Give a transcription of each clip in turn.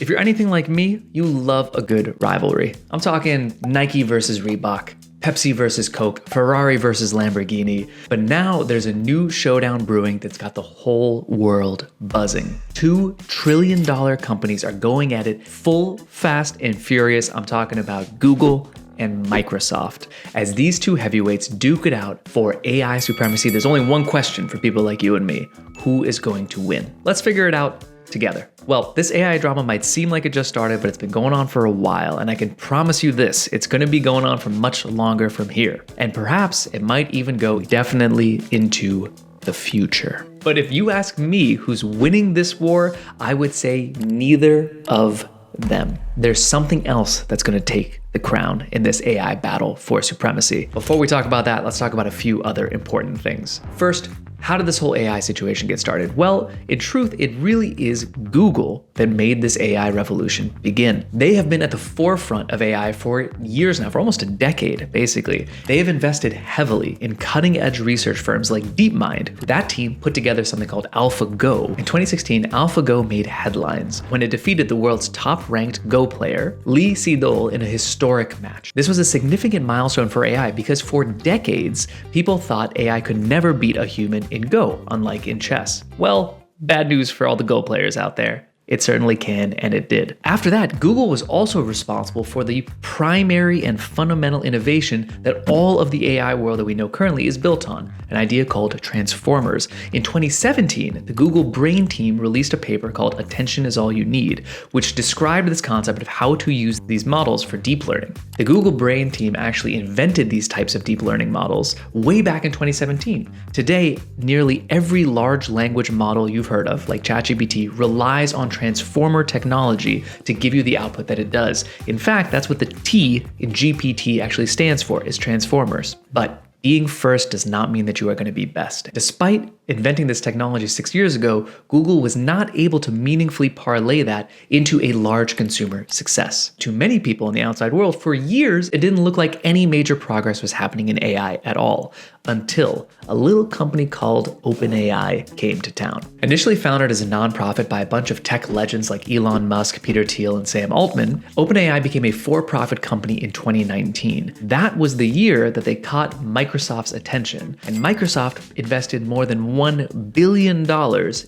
If you're anything like me, you love a good rivalry. I'm talking Nike versus Reebok, Pepsi versus Coke, Ferrari versus Lamborghini. But now there's a new showdown brewing that's got the whole world buzzing. $2 trillion companies are going at it full, fast, and furious. I'm talking about Google and Microsoft. As these two heavyweights duke it out for AI supremacy, there's only one question for people like you and me. Who is going to win? Let's figure it out together. Well, this AI drama might seem like it just started, but it's been going on for a while, and I can promise you this, it's going to be going on for much longer from here. And perhaps it might even go definitely into the future. But if you ask me who's winning this war, I would say neither of them. There's something else that's going to take the crown in this AI battle for supremacy. Before we talk about that, let's talk about a few other important things. First, how did this whole AI situation get started? Well, in truth, it really is Google that made this AI revolution begin. They have been at the forefront of AI for years now, for almost a decade, basically. They have invested heavily in cutting-edge research firms like DeepMind. That team put together something called AlphaGo. In 2016, AlphaGo made headlines when it defeated the world's top-ranked Go player, Lee Sedol, in a historic match. This was a significant milestone for AI because for decades, people thought AI could never beat a human in Go, unlike in chess. Well, bad news for all the Go players out there. It certainly can, and it did. After that, Google was also responsible for the primary and fundamental innovation that all of the AI world that we know currently is built on, an idea called transformers. In 2017, the Google Brain team released a paper called Attention is All You Need, which described this concept of how to use these models for deep learning. The Google Brain team actually invented these types of deep learning models way back in 2017. Today, nearly every large language model you've heard of, like ChatGPT, relies on transformer technology to give you the output that it does. In fact, that's what the T in GPT actually stands for, is transformers. But being first does not mean that you are going to be best. Despite inventing this technology 6 years ago, Google was not able to meaningfully parlay that into a large consumer success. To many people in the outside world, for years, it didn't look like any major progress was happening in AI at all, until a little company called OpenAI came to town. Initially founded as a nonprofit by a bunch of tech legends like Elon Musk, Peter Thiel, and Sam Altman, OpenAI became a for-profit company in 2019. That was the year that they caught Microsoft's attention, and Microsoft invested more than $1 billion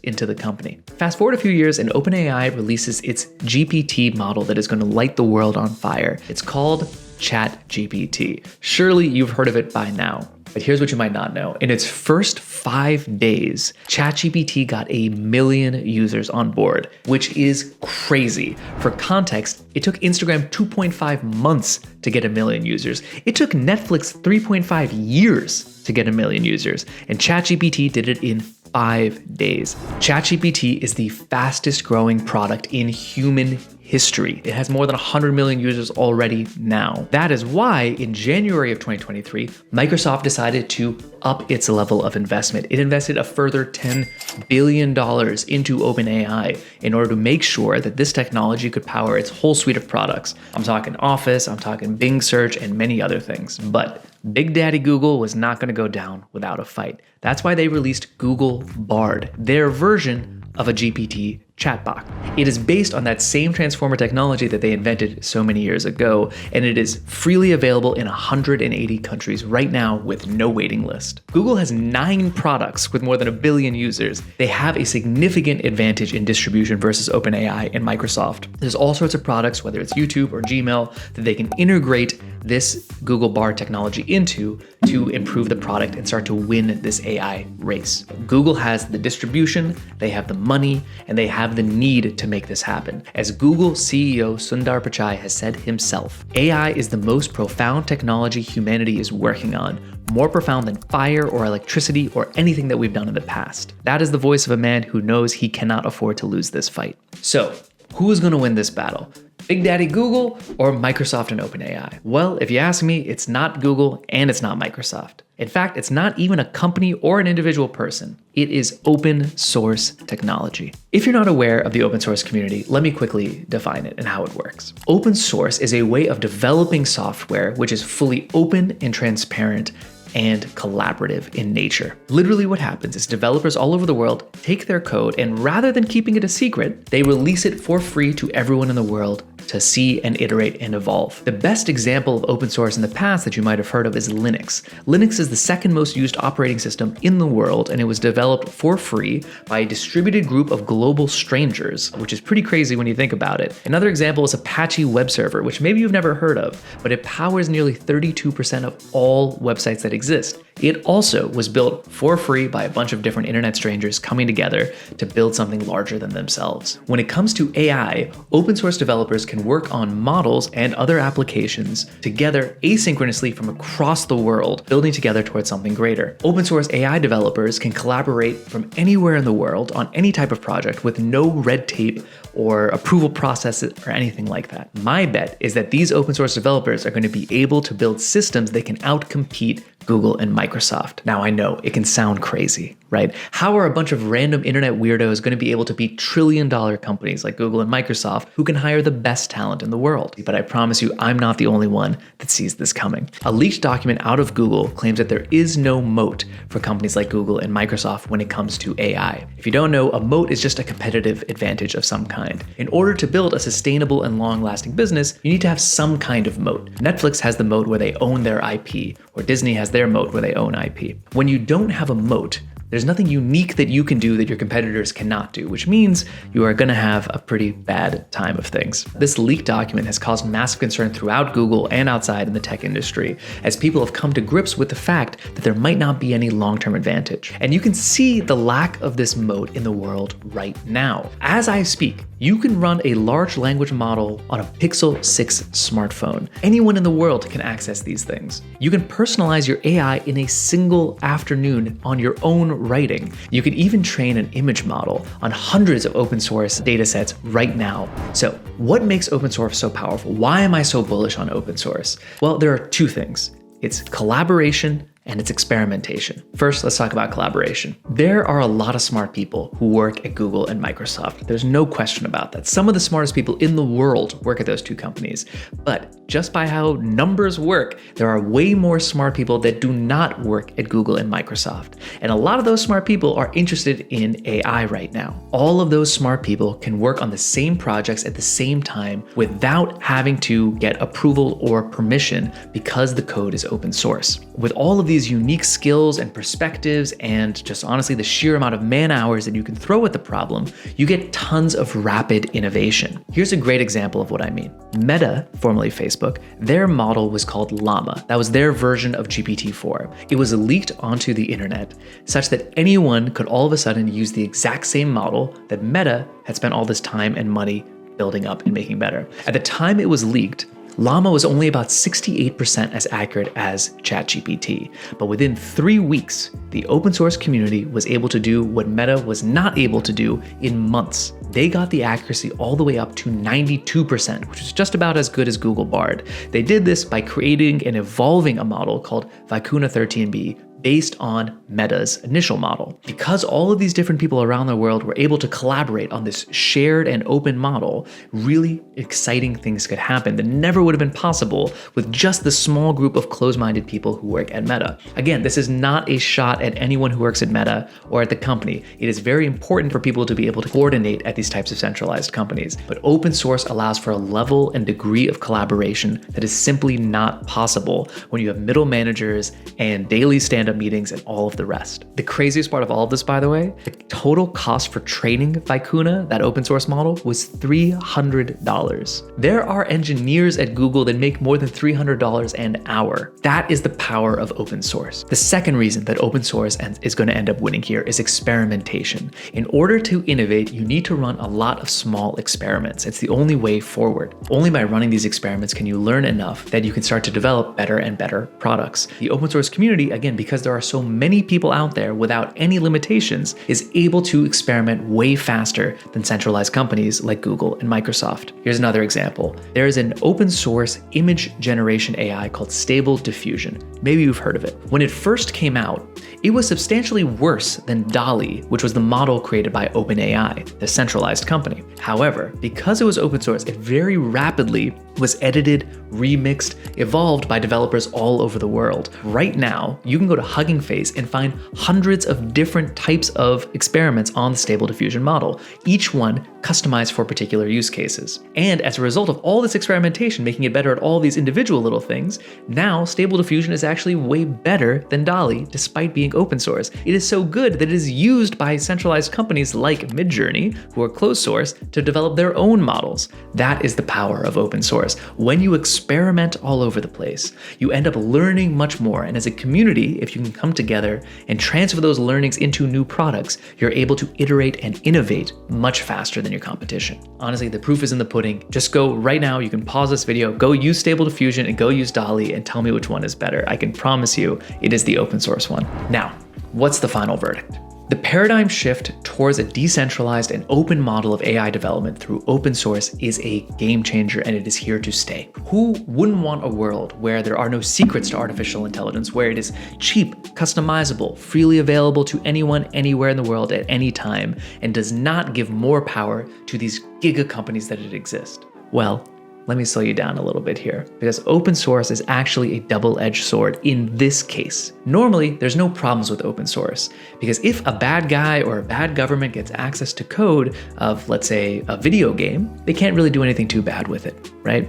into the company. Fast forward a few years and OpenAI releases its GPT model that is going to light the world on fire. It's called ChatGPT. Surely you've heard of it by now. But here's what you might not know. In its first 5 days, ChatGPT got 1 million users on board, which is crazy. For context, it took Instagram 2.5 months to get 1 million users. It took Netflix 3.5 years to get 1 million users, and ChatGPT did it in 5 days. ChatGPT is the fastest growing product in human history. It has more than 100 million users already now. That is why in January of 2023, Microsoft decided to up its level of investment. It invested a further $10 billion into OpenAI in order to make sure that this technology could power its whole suite of products. I'm talking Office, I'm talking Bing Search, and many other things. But Big Daddy Google was not going to go down without a fight. That's why they released Google Bard, their version of a GPT chatbot. It is based on that same transformer technology that they invented so many years ago, and it is freely available in 180 countries right now with no waiting list. Google has 9 products with more than 1 billion users. They have a significant advantage in distribution versus OpenAI and Microsoft. There's all sorts of products, whether it's YouTube or Gmail, that they can integrate this Google Bard technology into to improve the product and start to win this AI race. Google has the distribution, they have the money, and they have the need to make this happen. As Google CEO Sundar Pichai has said himself, AI is the most profound technology humanity is working on, more profound than fire or electricity or anything that we've done in the past. That is the voice of a man who knows he cannot afford to lose this fight. So, who is going to win this battle? Big Daddy Google or Microsoft and OpenAI? Well, if you ask me, it's not Google and it's not Microsoft. In fact, it's not even a company or an individual person. It is open source technology. If you're not aware of the open source community, let me quickly define it and how it works. Open source is a way of developing software which is fully open and transparent and collaborative in nature. Literally what happens is developers all over the world take their code and rather than keeping it a secret, they release it for free to everyone in the world to see and iterate and evolve. The best example of open source in the past that you might have heard of is Linux. Linux is the second most used operating system in the world, and it was developed for free by a distributed group of global strangers, which is pretty crazy when you think about it. Another example is Apache Web Server, which maybe you've never heard of, but it powers nearly 32% of all websites that exist. It also was built for free by a bunch of different internet strangers coming together to build something larger than themselves. When it comes to AI, open source developers can work on models and other applications together asynchronously from across the world, building together towards something greater. Open source AI developers can collaborate from anywhere in the world on any type of project with no red tape or approval processes or anything like that. My bet is that these open source developers are going to be able to build systems that can outcompete Google and Microsoft. Now I know it can sound crazy, right? How are a bunch of random internet weirdos going to be able to beat trillion-dollar companies like Google and Microsoft who can hire the best talent in the world? But I promise you, I'm not the only one that sees this coming. A leaked document out of Google claims that there is no moat for companies like Google and Microsoft when it comes to AI. If you don't know, a moat is just a competitive advantage of some kind. In order to build a sustainable and long-lasting business, you need to have some kind of moat. Netflix has the moat where they own their IP, or Disney has their moat where they own IP. When you don't have a moat, there's nothing unique that you can do that your competitors cannot do, which means you are going to have a pretty bad time of things. This leaked document has caused massive concern throughout Google and outside in the tech industry, as people have come to grips with the fact that there might not be any long-term advantage. And you can see the lack of this moat in the world right now. As I speak, you can run a large language model on a Pixel 6 smartphone. Anyone in the world can access these things. You can personalize your AI in a single afternoon on your own writing. You can even train an image model on hundreds of open source datasets right now. So what makes open source so powerful? Why am I so bullish on open source? Well, there are two things. It's collaboration and it's experimentation. First, let's talk about collaboration. There are a lot of smart people who work at Google and Microsoft. There's no question about that. Some of the smartest people in the world work at those two companies. But just by how numbers work, there are way more smart people that do not work at Google and Microsoft. And a lot of those smart people are interested in AI right now. All of those smart people can work on the same projects at the same time without having to get approval or permission because the code is open source. With all of these unique skills and perspectives and just honestly the sheer amount of man hours that you can throw at the problem, you get tons of rapid innovation. Here's a great example of what I mean. Meta, formerly Facebook, their model was called Llama. That was their version of GPT-4. It was leaked onto the internet such that anyone could all of a sudden use the exact same model that Meta had spent all this time and money building up and making better. At the time it was leaked, Llama was only about 68% as accurate as ChatGPT, but within 3 weeks, the open source community was able to do what Meta was not able to do in months. They got the accuracy all the way up to 92%, which is just about as good as Google Bard. They did this by creating and evolving a model called Vicuna 13B, based on Meta's initial model. Because all of these different people around the world were able to collaborate on this shared and open model, really exciting things could happen that never would have been possible with just the small group of closed-minded people who work at Meta. Again, this is not a shot at anyone who works at Meta or at the company. It is very important for people to be able to coordinate at these types of centralized companies. But open source allows for a level and degree of collaboration that is simply not possible when you have middle managers and daily stand-up meetings and all of the rest. The craziest part of all of this, by the way, the total cost for training Vicuna, that open source model, was $300. There are engineers at Google that make more than $300 an hour. That is the power of open source. The second reason that open source is going to end up winning here is experimentation. In order to innovate, you need to run a lot of small experiments. It's the only way forward. Only by running these experiments can you learn enough that you can start to develop better and better products. The open source community, again, because there are so many people out there without any limitations, is able to experiment way faster than centralized companies like Google and Microsoft. Here's another example. There is an open source image generation AI called Stable Diffusion. Maybe you've heard of it. When it first came out, it was substantially worse than DALL-E, which was the model created by OpenAI, the centralized company. However, because it was open source, it very rapidly was edited, remixed, evolved by developers all over the world. Right now, you can go to Hugging Face and find hundreds of different types of experiments on the Stable Diffusion model, each one customized for particular use cases. And as a result of all this experimentation, making it better at all these individual little things, now Stable Diffusion is actually way better than DALL-E despite being open source. It is so good that it is used by centralized companies like Midjourney, who are closed source, to develop their own models. That is the power of open source. When you experiment all over the place, you end up learning much more. And as a community, if you can come together and transfer those learnings into new products, you're able to iterate and innovate much faster than your competition. Honestly, the proof is in the pudding. Just go right now, you can pause this video, go use Stable Diffusion and go use DALL-E and tell me which one is better. I can promise you it is the open source one. Now, what's the final verdict? The paradigm shift towards a decentralized and open model of AI development through open source is a game changer, and it is here to stay. Who wouldn't want a world where there are no secrets to artificial intelligence, where it is cheap, customizable, freely available to anyone, anywhere in the world at any time, and does not give more power to these giga companies that it exists? Well, let me slow you down a little bit here, because open source is actually a double-edged sword in this case. Normally, there's no problems with open source, because if a bad guy or a bad government gets access to code of, let's say, a video game, they can't really do anything too bad with it, right?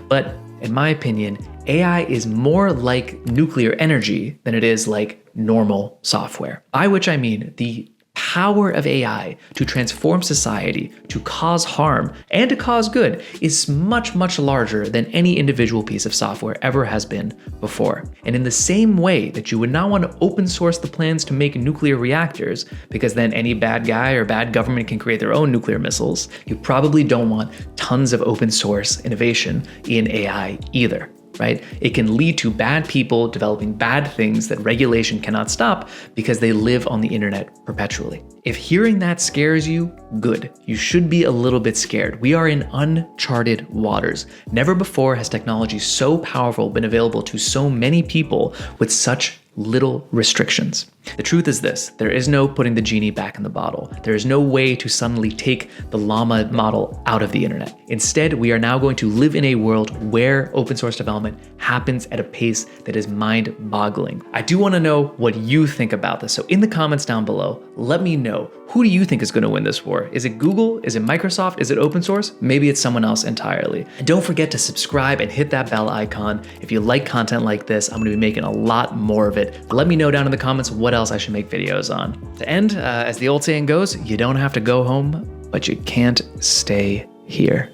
But in my opinion, AI is more like nuclear energy than it is like normal software. By which I mean the power of AI to transform society, to cause harm, and to cause good is much, much larger than any individual piece of software ever has been before. And in the same way that you would not want to open source the plans to make nuclear reactors, because then any bad guy or bad government can create their own nuclear missiles, you probably don't want tons of open source innovation in AI either. Right? It can lead to bad people developing bad things that regulation cannot stop because they live on the internet perpetually. If hearing that scares you, good. You should be a little bit scared. We are in uncharted waters. Never before has technology so powerful been available to so many people with such little restrictions. The truth is this: there is no putting the genie back in the bottle. There is no way to suddenly take the llama model out of the internet. Instead, we are now going to live in a world where open source development happens at a pace that is mind-boggling. I do want to know what you think about this. So in the comments down below, let me know, who do you think is going to win this war? Is it Google? Is it Microsoft? Is it open source? Maybe it's someone else entirely. And don't forget to subscribe and hit that bell icon. If you like content like this, I'm going to be making a lot more of it. Let me know down in the comments what else I should make videos on. To end, as the old saying goes, you don't have to go home, but you can't stay here.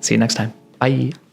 See you next time. Bye.